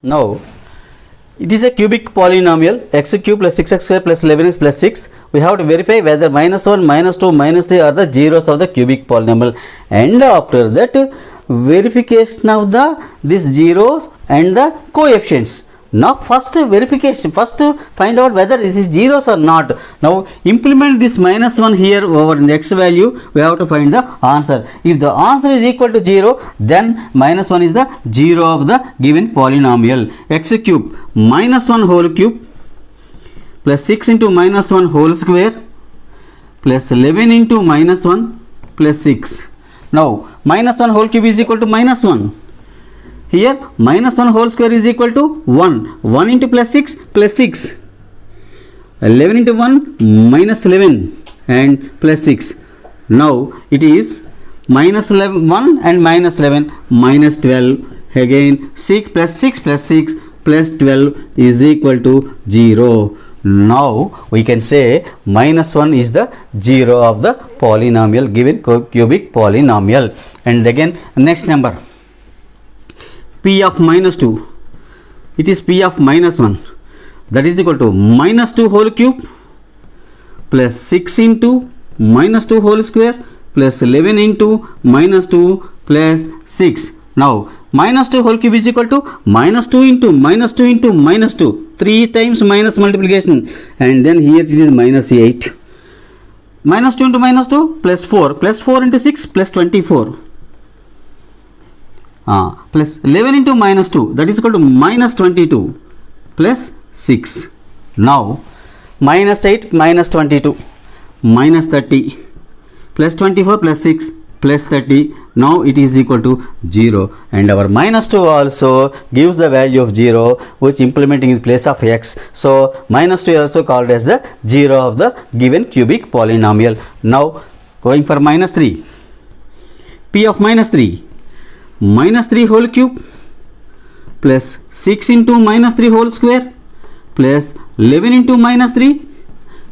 Now, it is a cubic polynomial x cube plus 6x square plus 11x plus 6. We have to verify whether minus 1, minus 2, minus 3 are the zeros of the cubic polynomial, and after that verification of these zeros and the coefficients. Now first verification, first find out whether it is zeros or not. Now implement this minus 1 here over the x value, we have to find the answer. If the answer is equal to 0, then minus 1 is the zero of the given polynomial. X cube minus 1 whole cube plus 6 into minus 1 whole square plus 11 into minus 1 plus 6. Now minus 1 whole cube is equal to minus 1. Here minus 1 whole square is equal to 1. 1 into plus 6 plus 6. 11 into 1 minus 11 and plus 6. Now it is minus 11, 1 and minus 11 minus 12. Again 6 plus 6 plus 6 plus 12 is equal to 0. Now we can say minus 1 is the zero of the polynomial, given cubic polynomial. And again next number, p of minus 2, it is p of minus 1, that is equal to minus 2 whole cube plus 6 into minus 2 whole square plus 11 into minus 2 plus 6. Now minus 2 whole cube is equal to minus 2 into minus 2 into minus 2, 3 times minus multiplication, and then here it is minus 8. Minus 2 into minus 2 plus 4 into 6 plus 24. Plus 11 into minus 2, that is equal to minus 22 plus 6. Now minus 8 minus 22 minus 30 plus 24 plus 6 plus 30. Now it is equal to 0, and our minus 2 also gives the value of 0, which implementing in place of x. So minus 2 is also called as the zero of the given cubic polynomial. Now going for minus 3, p of minus 3, minus 3 whole cube plus 6 into minus 3 whole square plus 11 into minus 3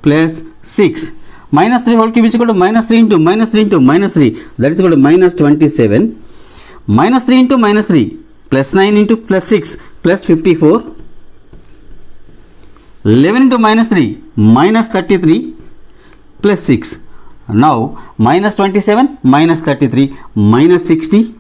plus 6. Minus 3 whole cube is equal to minus 3 into minus 3 into minus 3, that is equal to minus 27. Minus 3 into minus 3 plus 9 into plus 6 plus 54. 11 into minus 3 minus 33 plus 6. Now minus 27 minus 33 minus 60.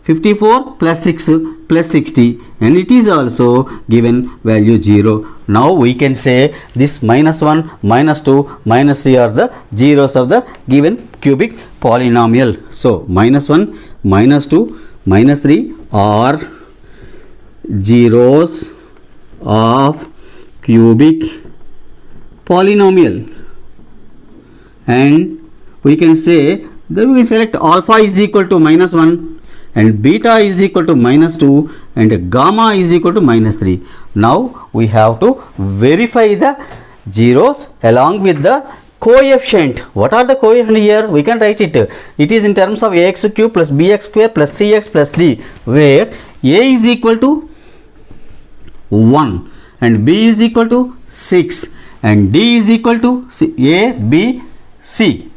54 plus 6 plus 60, and it is also given value 0. Now we can say this minus 1, minus 2, minus 3 are the zeros of the given cubic polynomial. So minus 1, minus 2, minus 3 are zeros of cubic polynomial, and we can say that we can select alpha is equal to minus 1 and beta is equal to minus 2 and gamma is equal to minus 3. Now we have to verify the zeros along with the coefficient. What are the coefficient here? We can write it. It is in terms of ax cube plus bx square plus cx plus d, where a is equal to 1 and b is equal to 6 and d is equal to a, b, c.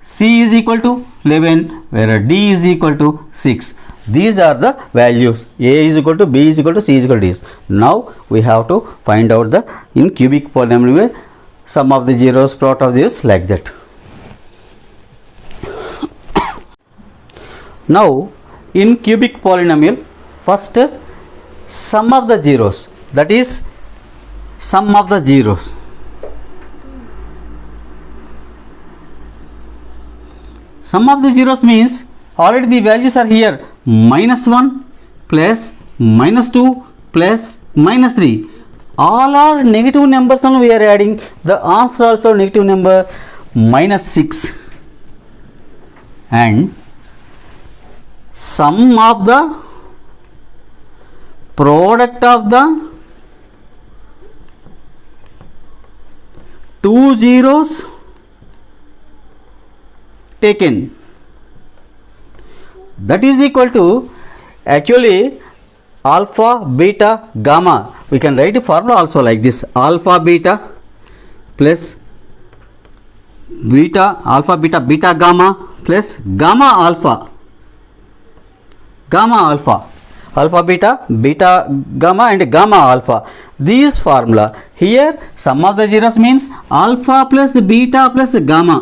C is equal to 11, where D is equal to 6. These are the values. A is equal to B is equal to C is equal to D. Now we have to find out the in cubic polynomial sum of the zeros, product of this, like that. Now in cubic polynomial, first sum of the zeros, that is sum of the zeros. Sum of the zeros means already the values are here, minus 1 plus minus 2 plus minus 3. All are negative numbers and we are adding. The answer also negative number, minus 6. And sum of the product of the two zeros taken, that is equal to actually alpha, beta, gamma. We can write a formula also like this: alpha beta plus beta, alpha beta, beta gamma plus gamma alpha. alpha beta, beta gamma and gamma alpha. These formula here sum of the zeros means alpha plus beta plus gamma.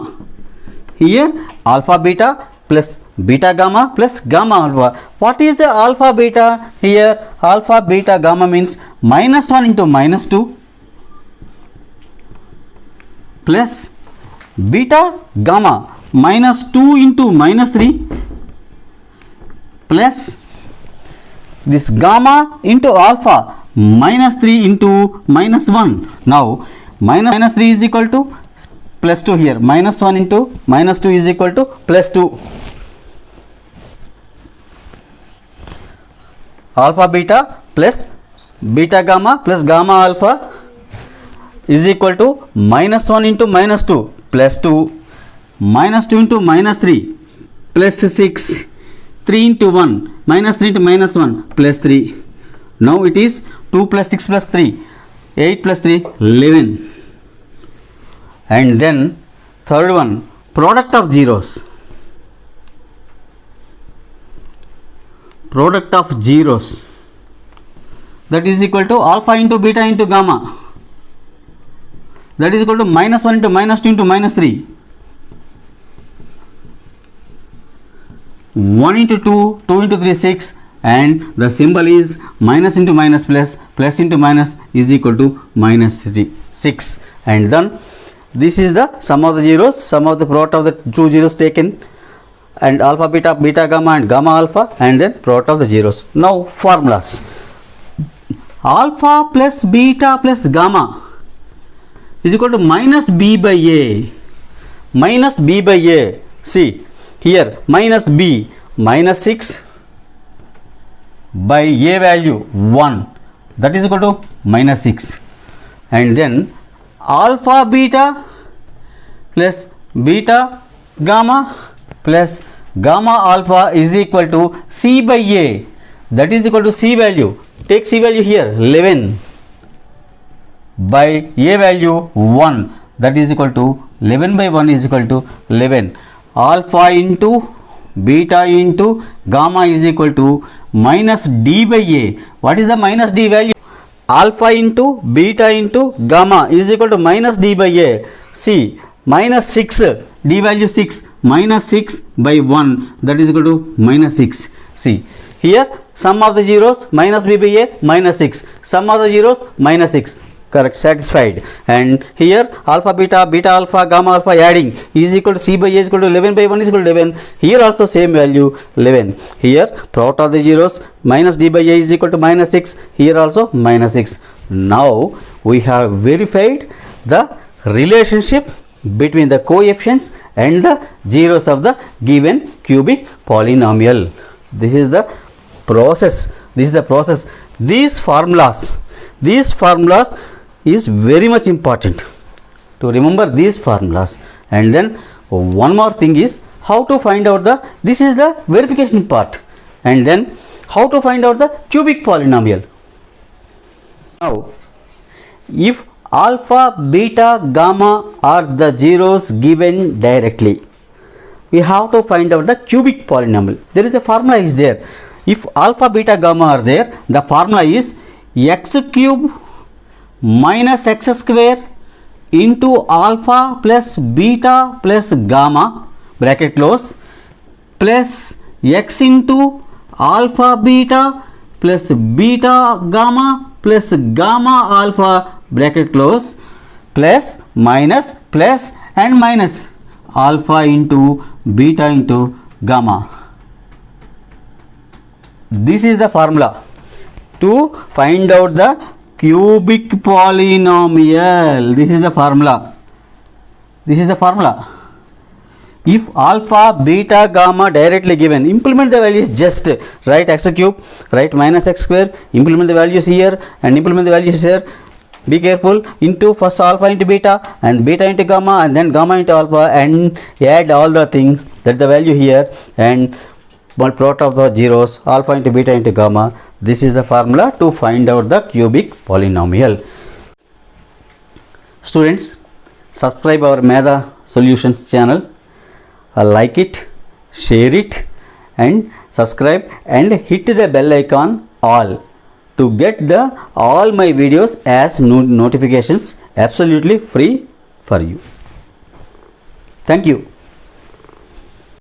Here alpha beta plus beta gamma plus gamma alpha. What is the alpha beta? Here alpha beta gamma means minus 1 into minus 2 plus beta gamma minus 2 into minus 3 plus this gamma into alpha minus 3 into minus 1. Now minus 3 is equal to plus 2 here, minus 1 into minus 2 is equal to plus 2. Alpha beta plus beta gamma plus gamma alpha is equal to minus 1 into minus 2 plus 2, minus 2 into minus 3 plus 6, 3 into 1, minus 3 into minus 1 plus 3. Now it is 2 plus 6 plus 3, 8 plus 3, 11. And then third one, product of zeros. Product of zeros, that is equal to alpha into beta into gamma, that is equal to minus 1 into minus 2 into minus 3, 1 into 2, 2 into 3, 6, and the symbol is minus into minus plus, plus into minus is equal to minus 3, 6. And then this is the sum of the zeros, sum of the product of the two zeros taken, and alpha beta, beta gamma and gamma alpha, and then product of the zeros. Now formulas. Alpha plus beta plus gamma is equal to minus b by a. Minus b by a. See here, minus b, minus 6 by a value 1, that is equal to minus 6. And then alpha beta plus beta gamma plus gamma alpha is equal to c by a, that is equal to c value. Take c value here, 11 by a value 1, that is equal to 11 by 1 is equal to 11. Alpha into beta into gamma is equal to minus d by a. What is the minus d value? Alpha into beta into gamma is equal to minus d by a. See, minus 6, d value 6, minus 6 by 1, that is equal to minus 6. See here, sum of the zeros minus b by a minus 6, sum of the zeros minus 6. Correct, satisfied. And here alpha beta, beta alpha, gamma alpha adding is equal to c by a is equal to 11 by 1 is equal to 11. Here also same value 11. Here product of the zeros minus d by a is equal to minus 6. Here also minus 6. Now we have verified the relationship between the coefficients and the zeros of the given cubic polynomial. This is the process. This is the process. These formulas is very much important to remember these formulas. And then one more thing is how to find out the, this is the verification part, and then how to find out the cubic polynomial. Now if alpha, beta, gamma are the zeros given directly, we have to find out the cubic polynomial. There is a formula is there. If alpha, beta, gamma are there, the formula is x cube minus x square into alpha plus beta plus gamma bracket close plus x into alpha beta plus beta gamma plus gamma alpha bracket close plus minus plus and minus alpha into beta into gamma. This is the formula to find out the cubic polynomial. This is the formula. This is the formula. If alpha, beta, gamma directly given, implement the values, just write x cube, write minus x square, implement the values here and implement the values here. Be careful, into first alpha into beta and beta into gamma and then gamma into alpha, and add all the things, that the value here, and product of the zeros alpha into beta into gamma. This is the formula to find out the cubic polynomial. Students, subscribe our Medha Solutions channel, like it, share it and subscribe and hit the bell icon all to get the all my videos as notifications absolutely free for you. Thank you.